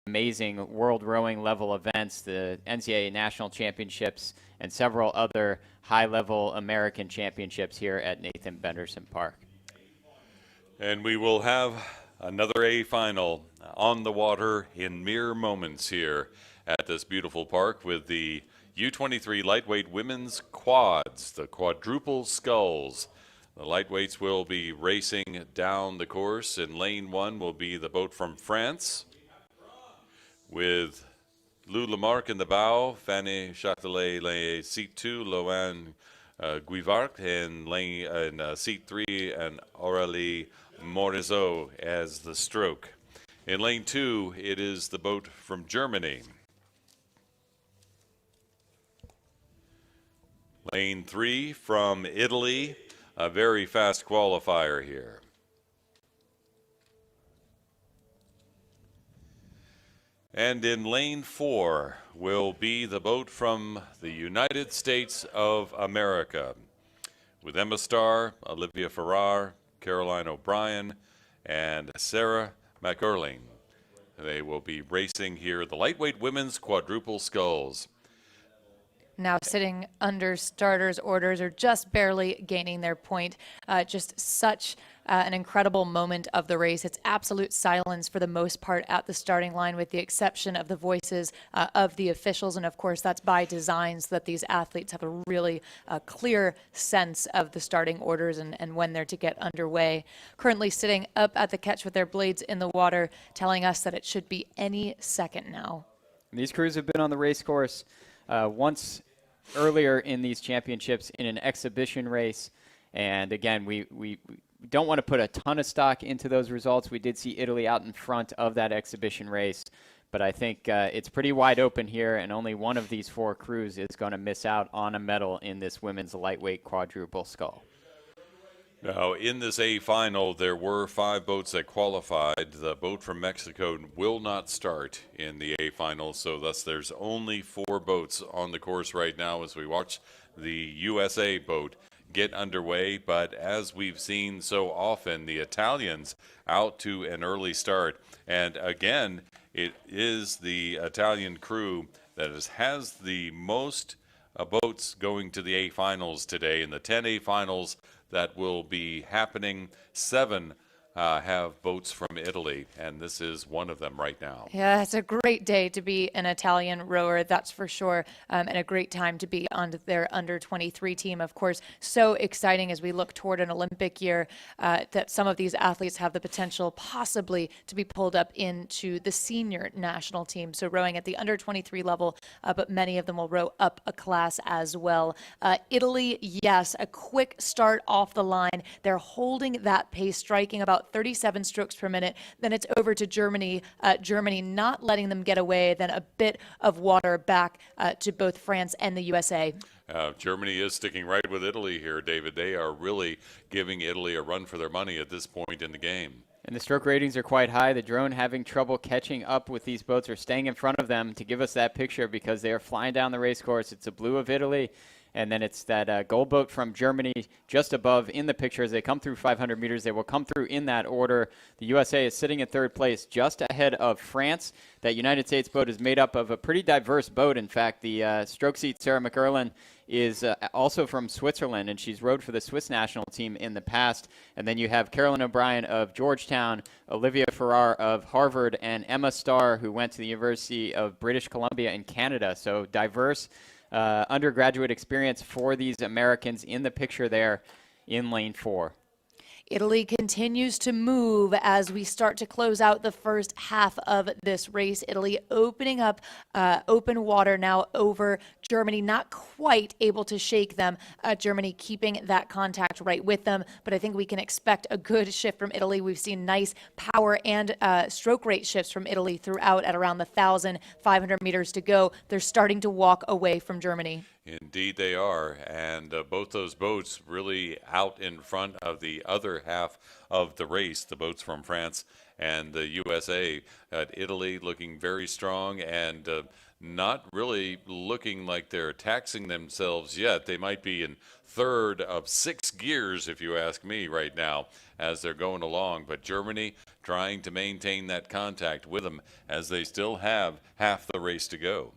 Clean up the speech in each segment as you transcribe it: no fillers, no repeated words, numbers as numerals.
amazing world rowing level events, the NCAA National Championships, and several other high-level American championships here at Nathan Benderson Park. And we will have another A final on the water in mere moments here at this beautiful park with the U23 lightweight women's quads, the quadruple sculls. The lightweights will be racing down the course. In lane 1 will be the boat from France with Lou Lamarck in the bow, Fanny Châtelet, seat 2, Loanne Guivart in seat 3, and Aurélie Morizot as the stroke. In lane 2, it is the boat from Germany. Lane 3 from Italy, a very fast qualifier here. And in lane 4 will be the boat from the United States of America with Emma Starr, Olivia Farrar, Caroline O'Brien, and Sarah McErlean. They will be racing here the lightweight women's quadruple sculls. Now sitting under starters' orders or just barely gaining their point. Just such an incredible moment of the race. It's absolute silence for the most part at the starting line with the exception of the voices of the officials. And of course, that's by design so that these athletes have a really clear sense of the starting orders and when they're to get underway. Currently sitting up at the catch with their blades in the water, telling us that it should be any second now. These crews have been on the race course once earlier in these championships in an exhibition race. And again, we don't want to put a ton of stock into those results. We did see Italy out in front of that exhibition race, but I think it's pretty wide open here, and only one of these 4 crews is going to miss out on a medal in this women's lightweight quadruple scull. Now, in this A final, there were 5 boats that qualified. The boat from Mexico will not start in the A final, so thus there's only 4 boats on the course right now as we watch the USA boat get underway. But as we've seen so often, the Italians out to an early start. And again, it is the Italian crew that has the most boats going to the A finals today. In the 10 A finals that will be happening, 7 have boats from Italy, and this is one of them right now. Yeah, it's a great day to be an Italian rower, that's for sure, and a great time to be on their under-23 team. Of course, so exciting as we look toward an Olympic year that some of these athletes have the potential possibly to be pulled up into the senior national team. So rowing at the under-23 level, but many of them will row up a class as well. Italy, yes, a quick start off the line. They're holding that pace, striking about 37 strokes per minute. Then it's over to Germany. Germany not letting them get away. Then a bit of water back to both France and the USA. Germany is sticking right with Italy here, David. They are really giving Italy a run for their money at this point in the game. And the stroke ratings are quite high. The drone having trouble catching up with these boats or staying in front of them to give us that picture because they are flying down the race course. It's a blue of Italy. And then it's that gold boat from Germany just above in the picture as they come through 500 meters. They will come through in that order. The USA is sitting in 3rd place just ahead of France. That United States boat is made up of a pretty diverse boat. In fact, the stroke seat, Sarah McErlean, is also from Switzerland, and she's rowed for the Swiss national team in the past. And then you have Caroline O'Brien of Georgetown, Olivia Farrar of Harvard, and Emma Starr, who went to the University of British Columbia in Canada. So diverse undergraduate experience for these Americans in the picture there in lane 4. Italy continues to move as we start to close out the first half of this race. Italy opening up open water now over Germany, not quite able to shake them. Germany keeping that contact right with them, but I think we can expect a good shift from Italy. We've seen nice power and stroke rate shifts from Italy throughout at around the 1,500 meters to go. They're starting to walk away from Germany. Indeed they are, and both those boats really out in front of the other half of the race, the boats from France and the USA. Italy looking very strong, and not really looking like they're taxing themselves yet. They might be in third of 6 gears, if you ask me, right now as they're going along. But Germany trying to maintain that contact with them as they still have half the race to go.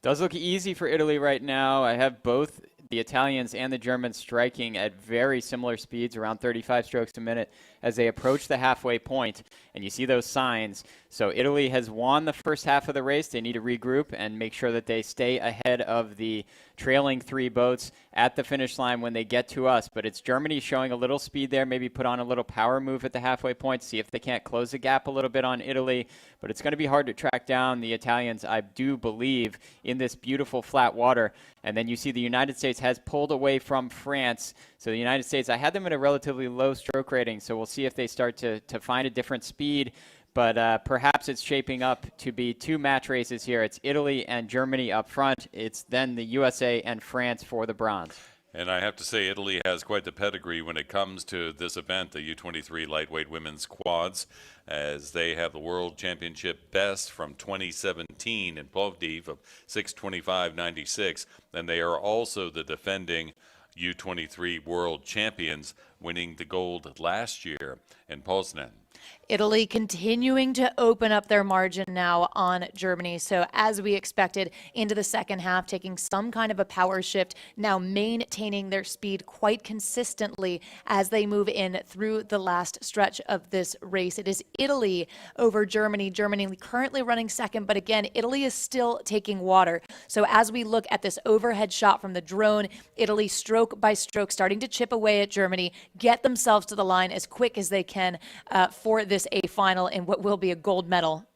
Does look easy for Italy right now. I have both the Italians and the Germans striking at very similar speeds, around 35 strokes a minute, as they approach the halfway point, and you see those signs. So Italy has won the first half of the race. They need to regroup and make sure that they stay ahead of the trailing 3 boats at the finish line when they get to us. But it's Germany showing a little speed there, maybe put on a little power move at the halfway point, see if they can't close the gap a little bit on Italy. But it's going to be hard to track down the Italians, I do believe, in this beautiful flat water. And then you see the United States has pulled away from France. So the United States, I had them at a relatively low stroke rating, so we'll see if they start to find a different speed. But perhaps it's shaping up to be 2 match races here. It's Italy and Germany up front. It's then the USA and France for the bronze. And I have to say, Italy has quite the pedigree when it comes to this event, the U23 lightweight women's quads, as they have the world championship best from 2017 in Plovdiv of 6:25.96. And they are also the defending U23 world champions, winning the gold last year in Poznan. Italy continuing to open up their margin now on Germany. So as we expected into the second half, taking some kind of a power shift, now maintaining their speed quite consistently as they move in through the last stretch of this race. It is Italy over Germany. Germany currently running second, but again, Italy is still taking water. So as we look at this overhead shot from the drone, Italy stroke by stroke starting to chip away at Germany, get themselves to the line as quick as they can for this A final in what will be a gold medal.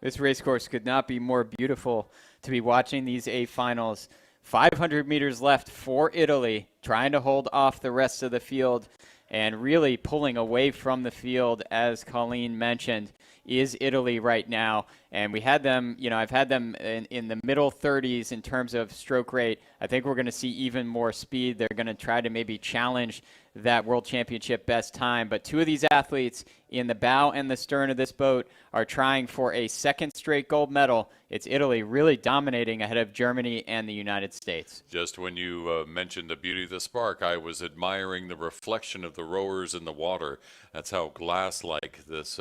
This race course could not be more beautiful to be watching these A finals. 500 meters left for Italy, trying to hold off the rest of the field and really pulling away from the field, as Colleen mentioned, is Italy right now. And we had them, I've had them in the middle 30s in terms of stroke rate. I think we're going to see even more speed. They're going to try to maybe challenge that world championship best time. But 2 of these athletes in the bow and the stern of this boat are trying for a second straight gold medal. It's Italy really dominating ahead of Germany and the United States. Just when you mentioned the beauty of the spark, I was admiring the reflection of the rowers in the water. That's how glass-like this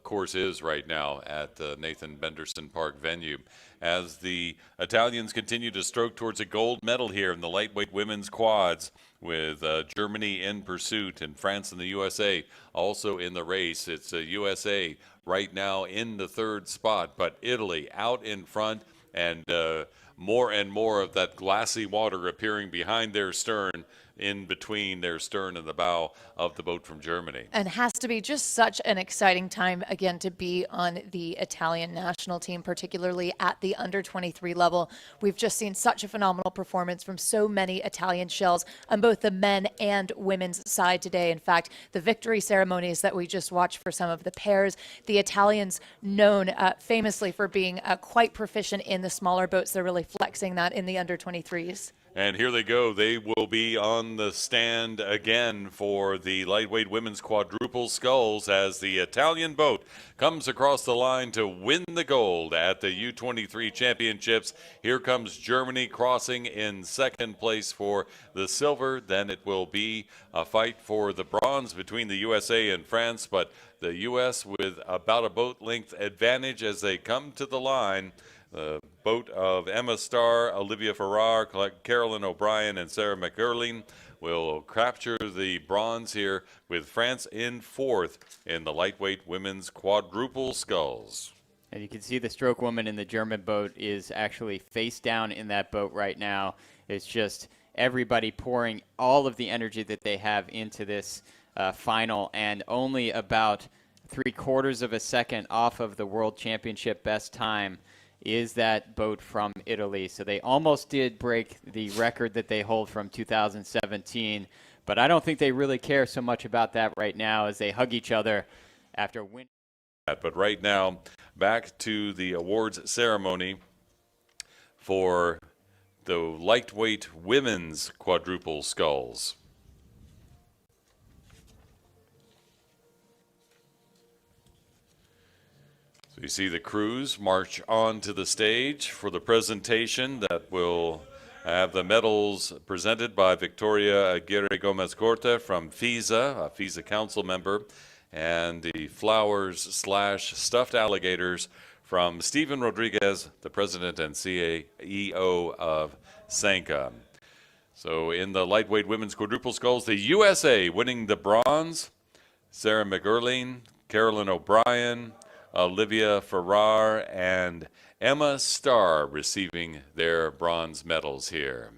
course is right now at the Nathan Benderson Park venue. As the Italians continue to stroke towards a gold medal here in the lightweight women's quads, with Germany in pursuit and France and the USA also in the race. It's USA right now in the 3rd spot, but Italy out in front, and more of that glassy water appearing behind their stern, in between their stern and the bow of the boat from Germany. And has to be just such an exciting time, again, to be on the Italian national team, particularly at the under-23 level. We've just seen such a phenomenal performance from so many Italian shells on both the men and women's side today. In fact, the victory ceremonies that we just watched for some of the pairs, the Italians known famously for being quite proficient in the smaller boats. They're really flexing that in the under-23s. And here they go. They will be on the stand again for the lightweight women's quadruple sculls as the Italian boat comes across the line to win the gold at the U23 championships. Here comes Germany crossing in 2nd place for the silver. Then it will be a fight for the bronze between the USA and France, but the U.S. with about a boat length advantage as they come to the line. The boat of Emma Starr, Olivia Farrar, Carolyn O'Brien, and Sarah McErlean will capture the bronze here, with France in 4th in the lightweight women's quadruple sculls. And you can see the stroke woman in the German boat is actually face down in that boat right now. It's just everybody pouring all of the energy that they have into this final, and only about 3/4 of a second off of the world championship best time is that boat from Italy. So they almost did break the record that they hold from 2017, but I don't think they really care so much about that right now as they hug each other after winning. But right now, back to the awards ceremony for the lightweight women's quadruple sculls. So So you see the crews march on to the stage for the presentation that will have the medals presented by Victoria Aguirre Gomez Corta from FISA, a FISA council member, and the flowers / stuffed alligators from Stephen Rodriguez, the president and CEO of Sanka. So in the lightweight women's quadruple sculls, the USA winning the bronze, Sarah McErlean, Carolyn O'Brien, Olivia Farrar, and Emma Starr receiving their bronze medals here.